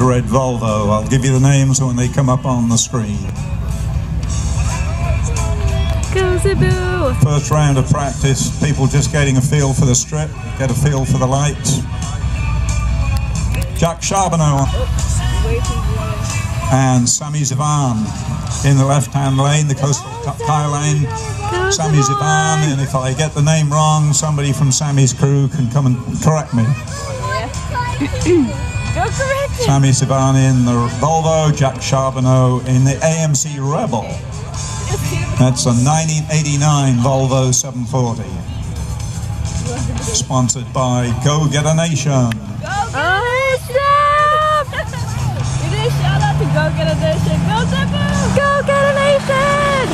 red Volvo. I'll give you the names when they come up on the screen. Go Zebu! First round of practice, people just getting a feel for the strip, get a feel for the lights. Jack Charbonneau and Sami Zivan in the left-hand lane, the coastal tire lane. Sami Zivan, and if I get the name wrong, somebody from Sami's crew can come and correct me. Go correct it! Sami Zivan in the Volvo, Jack Charbonneau in the AMC Rebel. That's a 1989 Volvo 740. Sponsored by Go Get a Nation. Oh, snap! We did a shout out to Go Get a Nation. Go Zebu! Go Get a Nation!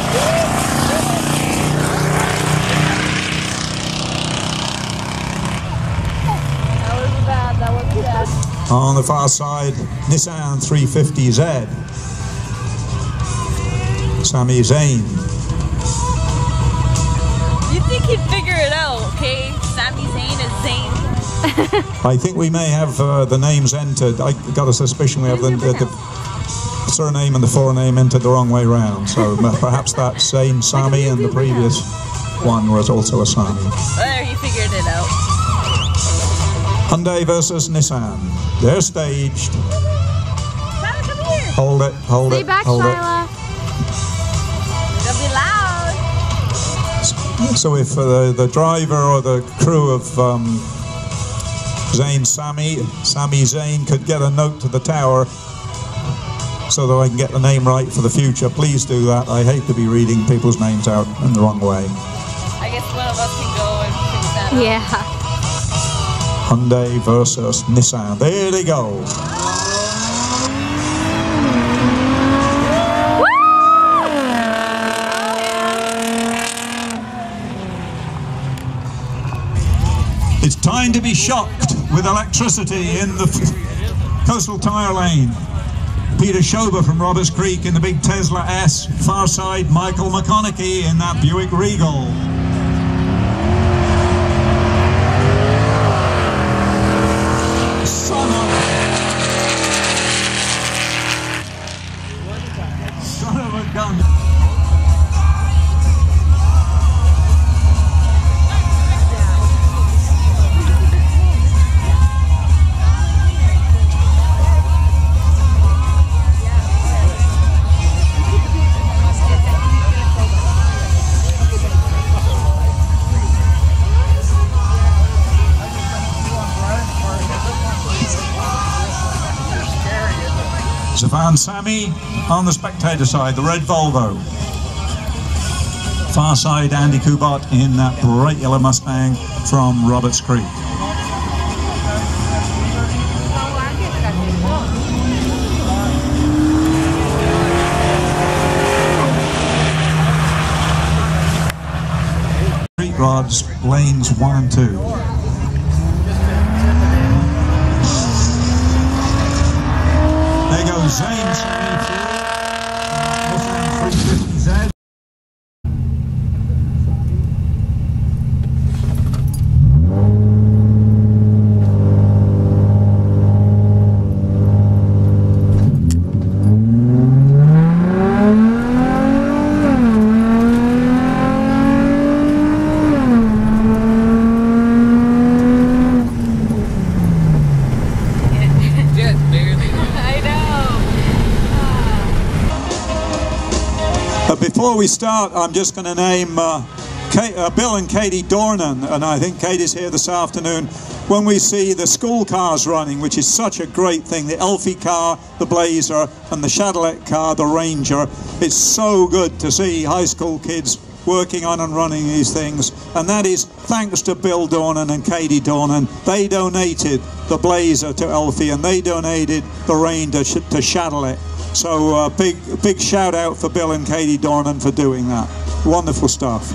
That was bad. That was bad. On the far side, Nissan 350Z. Sami Zayn. You think he'd figure it out, okay? Sami Zayn is Zayn. I think we may have the names entered. I got a suspicion we have the surname and the forename entered the wrong way round. So perhaps that same Sami and the previous one was also a Sami. There, you figured it out. Hyundai versus Nissan. They're staged. Tyler, come here. Hold it, hold Stay it, back, hold Shyla. It's gonna be loud. it. So if the driver or the crew of Zayn Sami Zayn could get a note to the tower so that I can get the name right for the future, please do that. I hate to be reading people's names out in the wrong way. I guess one of us can go and fix that up. Yeah. Hyundai versus Nissan. There they go. It's time to be shocked with electricity in the coastal tire lane. Peter Schober from Roberts Creek in the big Tesla S. Far side, Michael McConaughey in that Buick Regal. Son of a gun. Zivan Sami on the spectator side, the red Volvo. Far side, Andy Kubot in that bright yellow Mustang from Roberts Creek. Street rods, lanes 1 and 2. There goes Zayn Sami through, 350Z. Before we start, I'm just going to name Bill and Katie Dornan, and I think Katie's here this afternoon, when we see the school cars running, which is such a great thing, the Elfie car, the Blazer, and the Cadillac car, the Ranger. It's so good to see high school kids working on and running these things, and that is thanks to Bill Dornan and Katie Dornan. They donated the Blazer to Elfie, and they donated the Ranger to Cadillac. So big shout out for Bill and Katie Dornan for doing that. Wonderful stuff.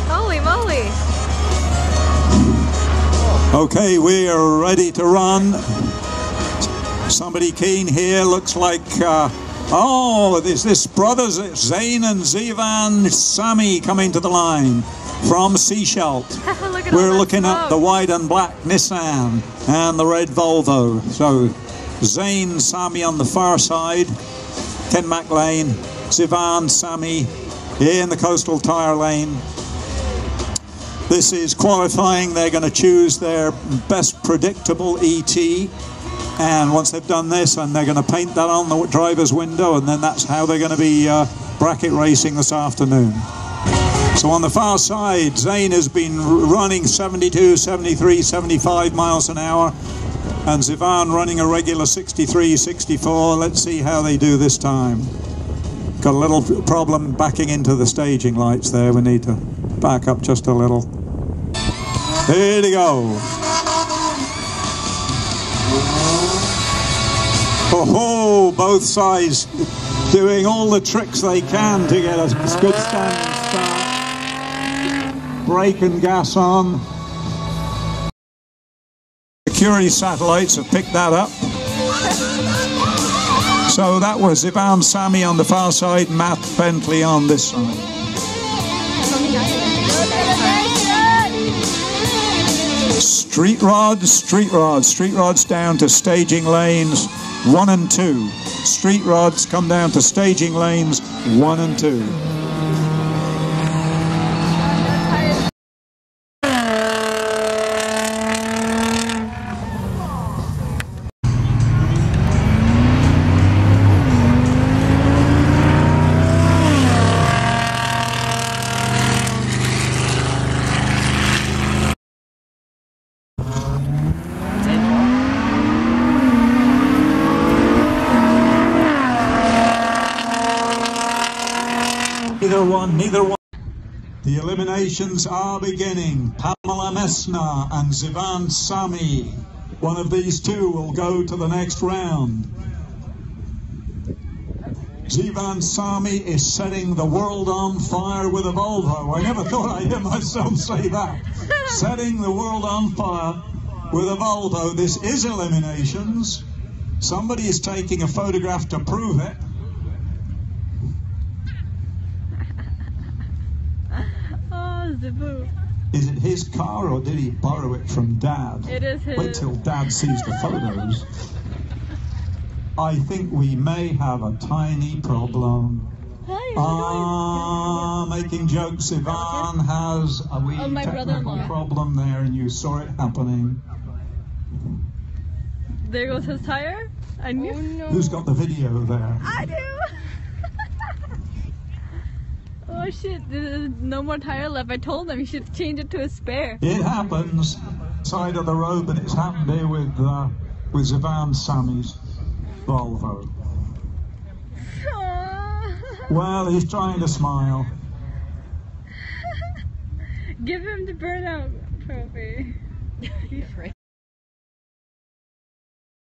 Holy moly. Okay, we are ready to run. Somebody keen here, looks like, oh, there's this brothers, Zayn and Zivan Sami coming to the line from Seashelt. Look at We're looking at the white and black Nissan and the red Volvo. So Zane, Sammy on the far side, Ken Mac lane, Sivan, Sammy in the Coastal Tyre lane. This is qualifying. They're going to choose their best predictable ET, and once they've done this, and they're going to paint that on the driver's window, and then that's how they're going to be bracket racing this afternoon. So on the far side, Zane has been running 72, 73, 75 miles an hour, and Zivan running a regular 63, 64. Let's see how they do this time. Got a little problem backing into the staging lights there. We need to back up just a little. Here we go. Oh, both sides doing all the tricks they can to get a good standing start. Brake and gas on. Security satellites have picked that up. So that was Ivan Sammy on the far side, Matt Bentley on this side. Street rods down to staging lanes 1 and 2. Street rods come down to staging lanes 1 and 2. Neither one. The eliminations are beginning. Pamela Messner and Zivan Sami. One of these two will go to the next round. Zivan Sami is setting the world on fire with a Volvo. I never thought I'd hear myself say that. Setting the world on fire with a Volvo. This is eliminations. Somebody is taking a photograph to prove it. Is it his car or did he borrow it from Dad? It is his. Wait till Dad sees the photos. I think we may have a tiny problem. Making jokes. Ivan has a wee technical problem there, and you saw it happening. There goes his tire. I knew. Oh, no. Who's got the video there? I do. Oh shit, there's no more tire left. I told him he should change it to a spare. It happens. Side of the road, but it's happened here with Zivan Sami's Volvo. Well, he's trying to smile. Give him the burnout.